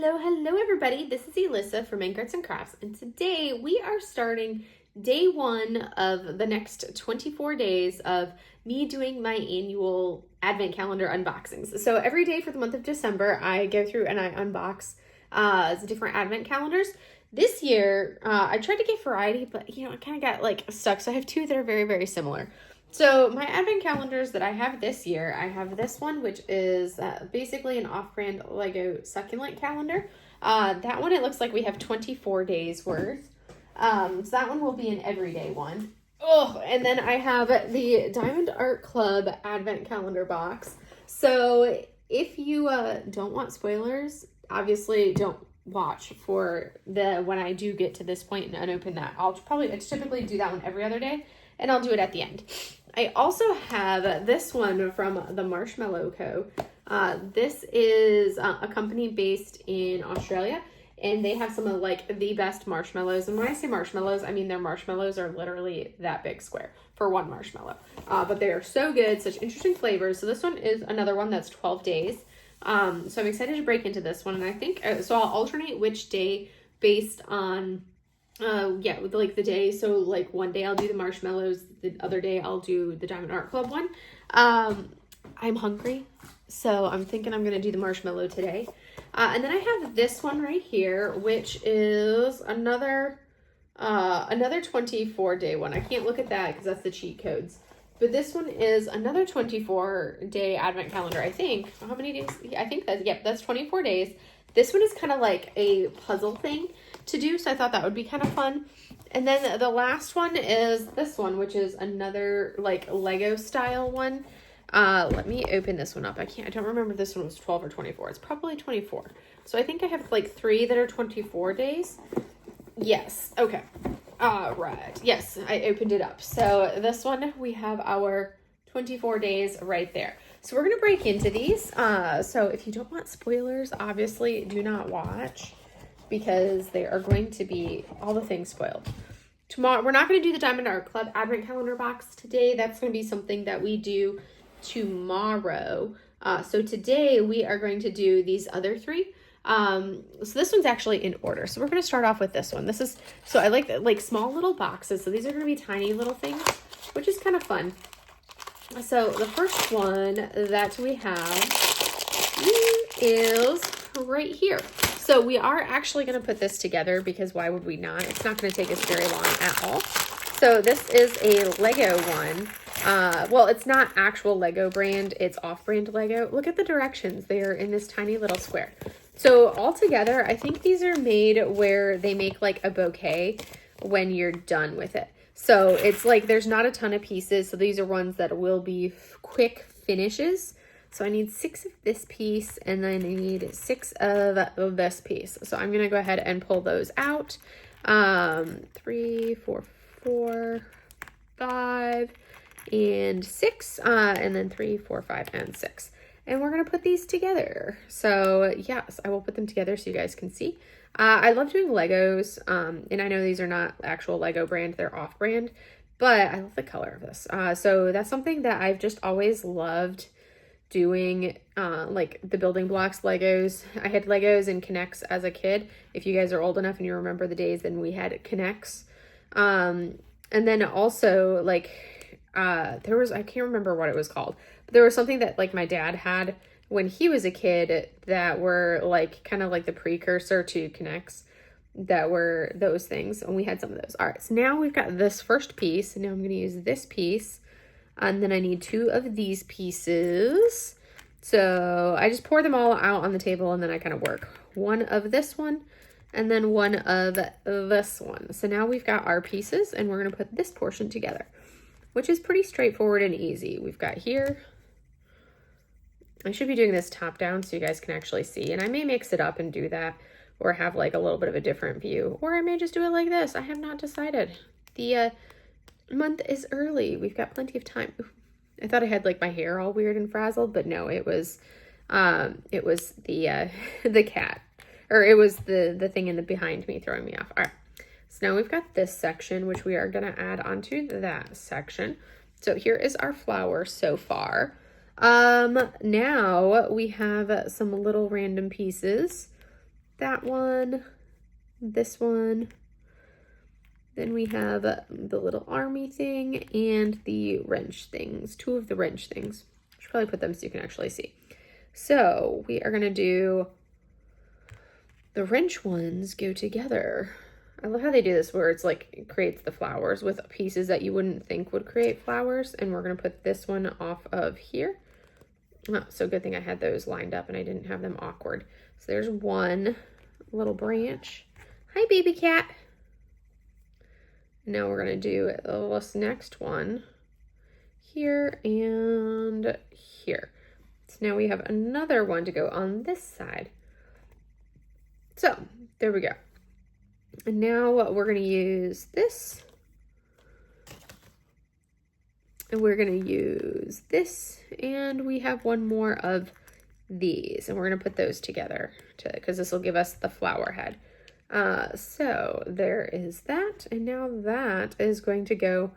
Hello everybody. This is Elissa from Ink Arts and Crafts, and today we are starting day one of the next 24 days of me doing my annual advent calendar unboxings. So every day for the month of December, I go through and I unbox different advent calendars. This year, I tried to get variety, but I kind of got stuck. So I have two that are very, very similar. So my advent calendars that I have this year, I have this one, which is basically an off-brand Lego succulent calendar. That one, it looks like we have 24 days worth. So that one will be an everyday one. Oh, and then I have the Diamond Art Club advent calendar box. So if you don't want spoilers, obviously don't watch for when I do get to this point and unopen that. I typically do that one every other day, and I'll do it at the end. I also have this one from the Marshmallow Co. This is a company based in Australia, and they have some of the best marshmallows. And when I say marshmallows, I mean their marshmallows are literally that big square for one marshmallow. But they are so good, such interesting flavors. So this one is another one that's 12 days. So I'm excited to break into this one, and I think so I'll alternate which day based on with the day. So one day I'll do the marshmallows, the other day I'll do the Diamond Art Club one. I'm hungry, so I'm thinking I'm gonna do the marshmallow today. And then I have this one right here, which is another 24-day one. I can't look at that because that's the cheat codes. But this one is another 24-day advent calendar, I think. How many days? I think that's 24 days. This one is kind of like a puzzle thing to do, so I thought that would be kind of fun. And then the last one is this one, which is another Lego style one. Let me open this one up. I don't remember if this one was 12 or 24. It's probably 24. So I think I have 3 that are 24 days. Yes. Okay. All right. Yes, I opened it up. So this one, we have our 24 days right there. So we're going to break into these. So if you don't want spoilers, obviously do not watch, because they are going to be all the things spoiled. Tomorrow, we're not going to do the Diamond Art Club advent calendar box today. That's going to be something that we do tomorrow. So today we are going to do these other 3. So this one's actually in order. So we're going to start off with this one. So I like small little boxes. So these are going to be tiny little things, which is kind of fun. So the first one that we have is right here. So we are actually going to put this together, because why would we not? It's not going to take us very long at all. So this is a Lego one. Well, it's not actual Lego brand. It's off-brand Lego. Look at the directions. They are in this tiny little square. So all together, I think these are made where they make a bouquet when you're done with it. So it's there's not a ton of pieces. So these are ones that will be quick finishes. So I need 6 of this piece, and then I need 6 of this piece. So I'm going to go ahead and pull those out. 3, 4, 4, 5, and 6. And then 3, 4, 5, and 6. And we're going to put these together. So yes, I will put them together so you guys can see. I love doing Legos. And I know these are not actual Lego brand. They're off brand. But I love the color of this. So that's something that I've just always loved doing, the building blocks Legos. I had Legos and Connects as a kid. If you guys are old enough and you remember the days, then we had Connects. And then also there was, I can't remember what it was called, but there was something that my dad had when he was a kid that were kind of the precursor to Connects, that were those things. And we had some of those. All right. So now we've got this first piece, and now I'm going to use this piece. And then I need 2 of these pieces. So I just pour them all out on the table, and then I kind of work. 1 of this one, and then 1 of this one. So now we've got our pieces, and we're going to put this portion together, which is pretty straightforward and easy. We've got here. I should be doing this top down so you guys can actually see. And I may mix it up and do that, or have a little bit of a different view. Or I may just do it like this. I have not decided. The month is early. We've got plenty of time. I thought I had my hair all weird and frazzled, but no, it was the the cat, or it was the thing in the behind me throwing me off. All right. So now we've got this section, which we are going to add onto that section. So here is our flower so far. Now we have some little random pieces that one, this one. Then we have the little army thing and the wrench things, 2 of the wrench things. I should probably put them so you can actually see. So we are gonna do the wrench ones go together. I love how they do this where it's like, it creates the flowers with pieces that you wouldn't think would create flowers. And we're gonna put this one off of here. Oh, so good thing I had those lined up and I didn't have them awkward. So there's one little branch. Hi, baby cat. Now we're gonna do this next one here and here. So now we have another one to go on this side. So there we go. And now we're gonna use this. And we're gonna use this. And we have one more of these. And we're gonna put those together because this will give us the flower head. So there is that. And now that is going to go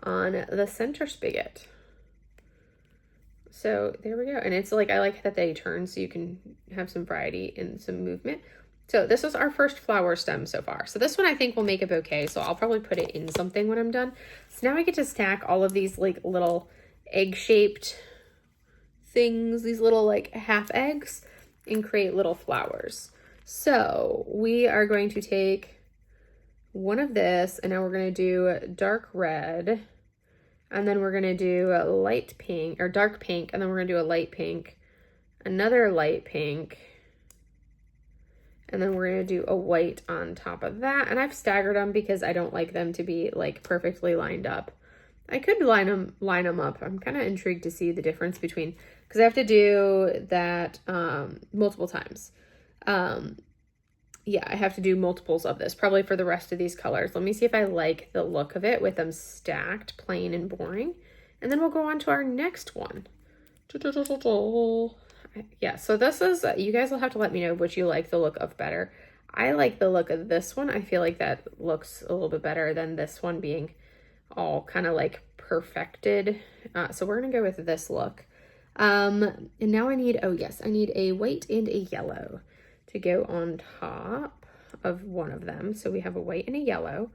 on the center spigot. So there we go. And it's like, I like that they turn so you can have some variety and some movement. So this was our first flower stem so far. So this one I think will make a bouquet. So I'll probably put it in something when I'm done. So now I get to stack all of these like little egg-shaped things, these little like half eggs, and create little flowers. So we are going to take one of this, and now we're going to do dark red, and then we're going to do a light pink or dark pink, and then we're going to do a light pink, another light pink, and then we're going to do a white on top of that. And I've staggered them because I don't like them to be like perfectly lined up. I could line them up. I'm kind of intrigued to see the difference between, because I have to do that multiple times. Yeah, I have to do multiples of this, probably for the rest of these colors. Let me see if I like the look of it with them stacked, plain and boring. And then we'll go on to our next one. Yeah, so this is, you guys will have to let me know which you like the look of better. I like the look of this one. I feel like that looks a little bit better than this one being all kind of like perfected. So we're gonna go with this look. And now I need, oh yes, I need a white and a yellow to go on top of one of them. So we have a white and a yellow.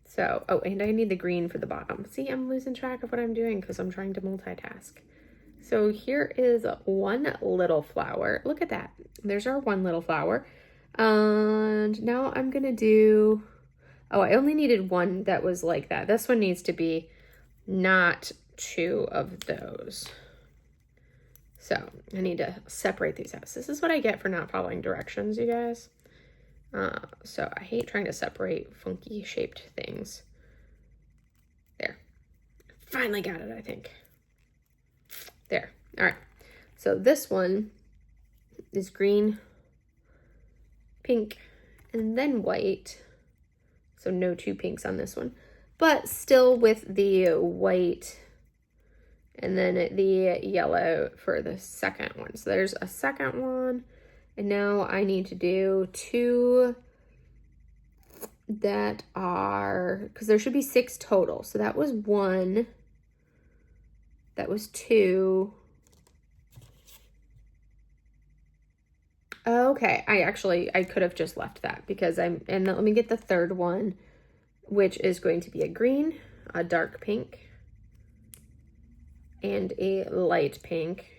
So, oh, and I need the green for the bottom. See, I'm losing track of what I'm doing because I'm trying to multitask. So here is one little flower. Look at that. There's our one little flower. And now I'm gonna do, oh, I only needed one that was like that. This one needs to be not 2 of those. So I need to separate these out. This is what I get for not following directions, you guys. So I hate trying to separate funky shaped things. There. Finally got it, I think. There. All right. So this one is green, pink, and then white. So no 2 pinks on this one, but still with the white and then the yellow for the second one. So there's a second one. And now I need to do 2 that are, because there should be 6 total. So that was 1. That was 2. Okay, I could have just left that because and let me get the third one, which is going to be a green, a dark pink, and a light pink,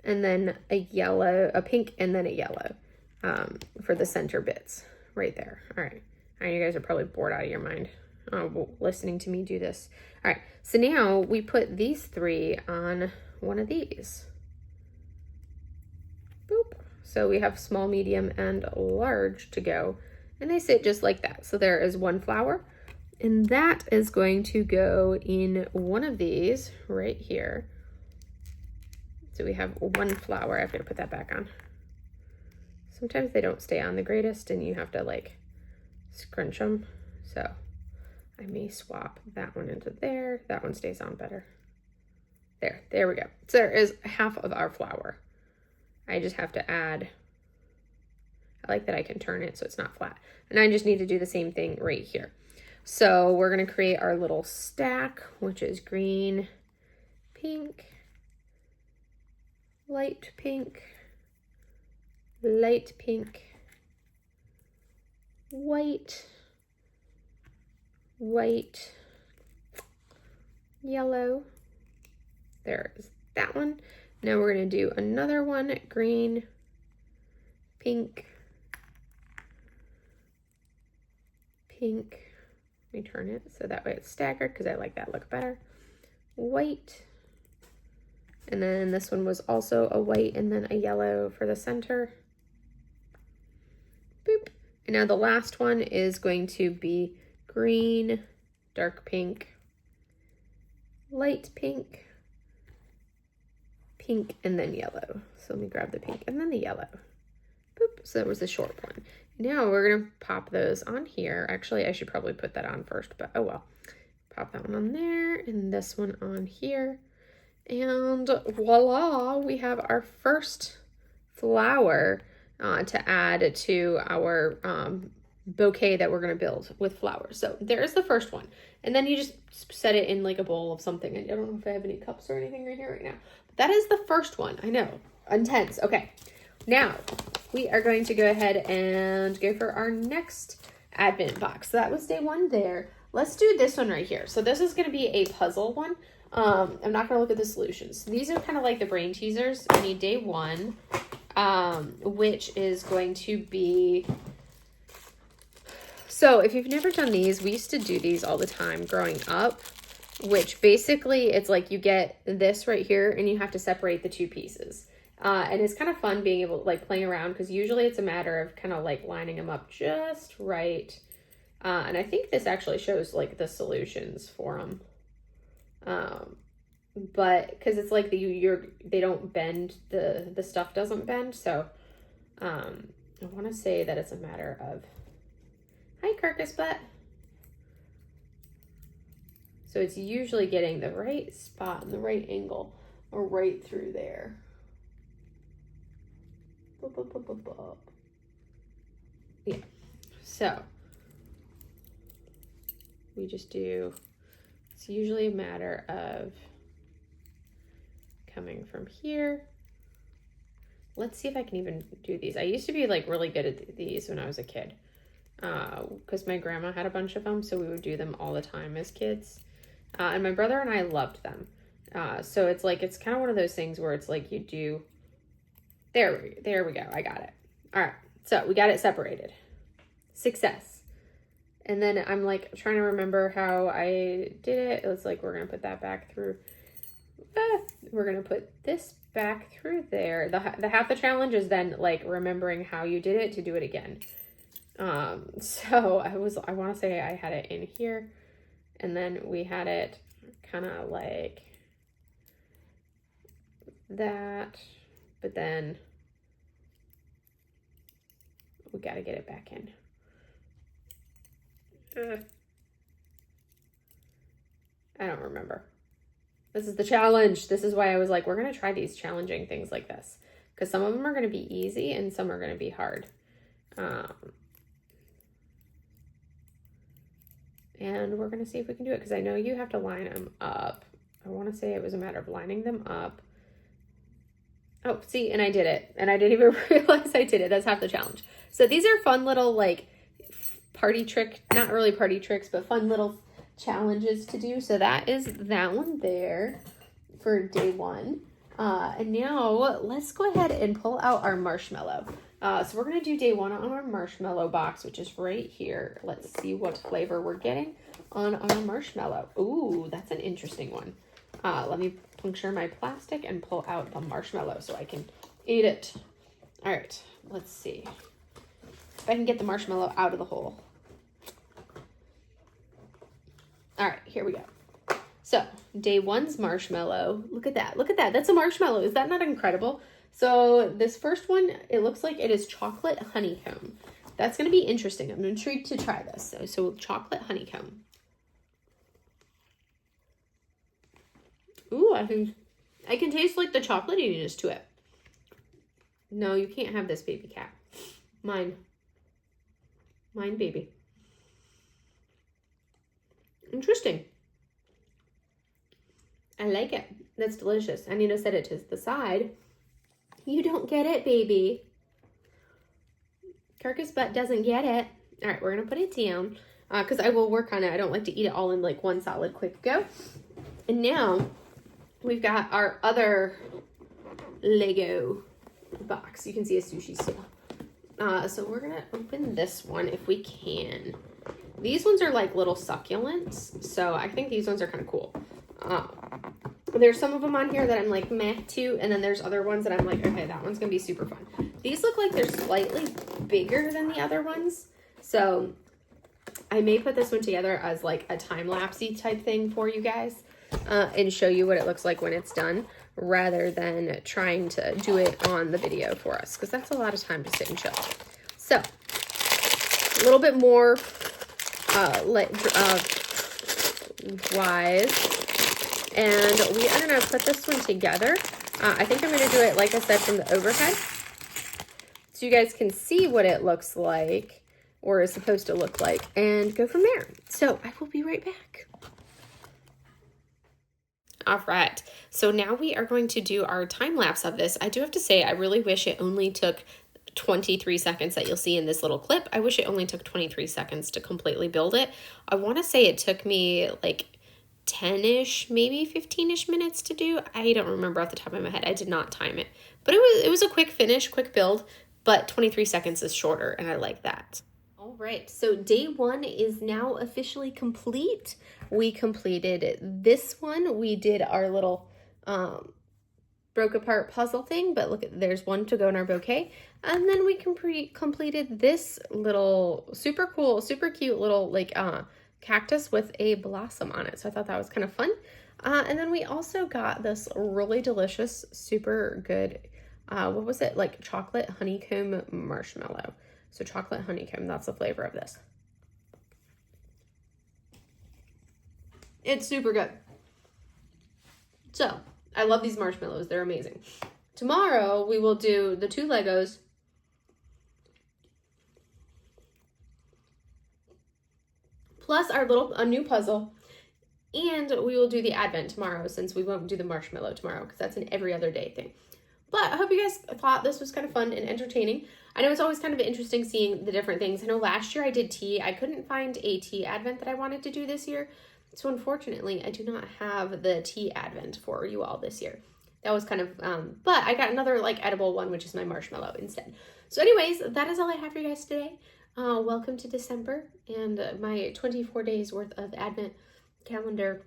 and then a yellow, a pink, and then a yellow for the center bits right there. All right, I know you guys are probably bored out of your mind listening to me do this. All right, so now we put these 3 on one of these. Boop. So we have small, medium, and large to go, and they sit just like that. So there is one flower, and that is going to go in one of these right here. So we have one flower. I've got to put that back on. Sometimes they don't stay on the greatest, and you have to like scrunch them. So I may swap that one into there. That one stays on better. There we go. So there is half of our flower. I just have to add, I like that I can turn it so it's not flat. And I just need to do the same thing right here. So we're gonna create our little stack, which is green, pink, light pink, light pink, white, white, yellow. There's that one. Now we're going to do another one, green, pink, pink. Let me turn it so that way it's staggered because I like that look better. White. And then this one was also a white and then a yellow for the center. Boop. And now the last one is going to be green, dark pink, light pink, pink, and then yellow. So let me grab the pink and then the yellow. Boop. So that was the short one. Now we're going to pop those on here. Actually, I should probably put that on first, but oh well. Pop that one on there and this one on here. And voila, we have our first flower to add to our bouquet that we're going to build with flowers. So there's the first one. And then you just set it in like a bowl of something. I don't know if I have any cups or anything right here right now. But that is the first one. I know. Intense. Okay. Now we are going to go ahead and go for our next advent box. So that was day one there. Let's do this one right here. So this is going to be a puzzle one. I'm not going to look at the solutions. These are kind of like the brain teasers. I need day one, which is going to be... So if you've never done these, we used to do these all the time growing up, which basically it's like you get this right here and you have to separate the two pieces. And it's kind of fun being able to like playing around because usually it's a matter of kind of like lining them up just right. And I think this actually shows like the solutions for them. But because it's like they don't bend, the stuff doesn't bend. So, I want to say that it's a matter of, hi carcass butt. So it's usually getting the right spot and the right angle or right through there. Yeah. So we just do, it's usually a matter of coming from here. Let's see if I can even do these. I used to be like really good at these when I was a kid because my grandma had a bunch of them, so we would do them all the time as kids. And my brother and I loved them. So it's like, it's kind of one of those things where it's like you do, there we go. I got it. All right. So we got it separated. Success. And then I'm like trying to remember how I did it. It was like, we're going to put that back through. We're going to put this back through there. The half the challenge is then like remembering how you did it to do it again. So I want to say I had it in here and then we had it kind of like that, but then we got to get it back in. I don't remember. This is the challenge. This is why I was like, we're going to try these challenging things like this because some of them are going to be easy and some are going to be hard. And we're going to see if we can do it because I know you have to line them up. I want to say it was a matter of lining them up. Oh, see, and I did it. And I didn't even realize I did it. That's half the challenge. So these are fun little like party trick, not really party tricks, but fun little challenges to do. So that is that one there for day one. And now let's go ahead and pull out our marshmallow. So we're going to do day one on our marshmallow box, which is right here. Let's see what flavor we're getting on our marshmallow. Ooh, that's an interesting one. Let me puncture my plastic and pull out the marshmallow so I can eat it. All right, let's see if I can get the marshmallow out of the hole. All right, here we go. So day one's marshmallow. Look at that. Look at that. That's a marshmallow. Is that not incredible? So this first one, it looks like it is chocolate honeycomb. That's going to be interesting. I'm intrigued to try this. So chocolate honeycomb. Ooh, I can taste like the chocolatiness to it. No, you can't have this, baby cat. Mine, baby. Interesting. I like it. That's delicious. I need to set it to the side. You don't get it, baby. Carcass butt doesn't get it. All right, we're gonna put it down because I will work on it. I don't like to eat it all in like one solid quick go. And now we've got our other Lego box. You can see a sushi still. So we're gonna open this one if we can. These ones are like little succulents, so I think these ones are kind of cool. There's some of them on here that I'm like meh to, and then there's other ones that I'm like, okay, that one's gonna be super fun. These look like they're slightly bigger than the other ones, so I may put this one together as like a time-lapsey type thing for you guys and show you what it looks like when it's done, rather than trying to do it on the video for us, because that's a lot of time to sit and chill. So a little bit more wise, and we are gonna put this one together. I think I'm gonna do it, like I said, from the overhead, so you guys can see what it looks like, or is supposed to look like, and go from there. So I will be right back. All right, so now we are going to do our time lapse of this. I do have to say, I really wish it only took 23 seconds that you'll see in this little clip. I wish it only took 23 seconds to completely build it. I want to say it took me like 10-ish, maybe 15-ish minutes to do. I don't remember off the top of my head. I did not time it, but it was a quick finish, quick build, but 23 seconds is shorter, and I like that. All right, so day one is now officially complete. We completed this one. We did our little broke apart puzzle thing, but look, there's one to go in our bouquet. And then we completed this little super cool, super cute little like cactus with a blossom on it. So I thought that was kind of fun. And then we also got this really delicious, super good, what was it? Like chocolate honeycomb marshmallow. So chocolate honeycomb, that's the flavor of this. It's super good. So I love these marshmallows. They're amazing. Tomorrow we will do the 2 Legos, plus a new puzzle, and we will do the advent tomorrow, since we won't do the marshmallow tomorrow because that's an every other day thing. But I hope you guys thought this was kind of fun and entertaining. I know it's always kind of interesting seeing the different things. I know last year I did tea. I couldn't find a tea advent that I wanted to do this year. So unfortunately, I do not have the tea advent for you all this year. That was kind of, but I got another like edible one, which is my marshmallow instead. So anyways, that is all I have for you guys today. Welcome to December and my 24 days worth of advent calendar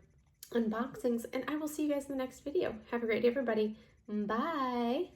unboxings. And I will see you guys in the next video. Have a great day, everybody. Bye.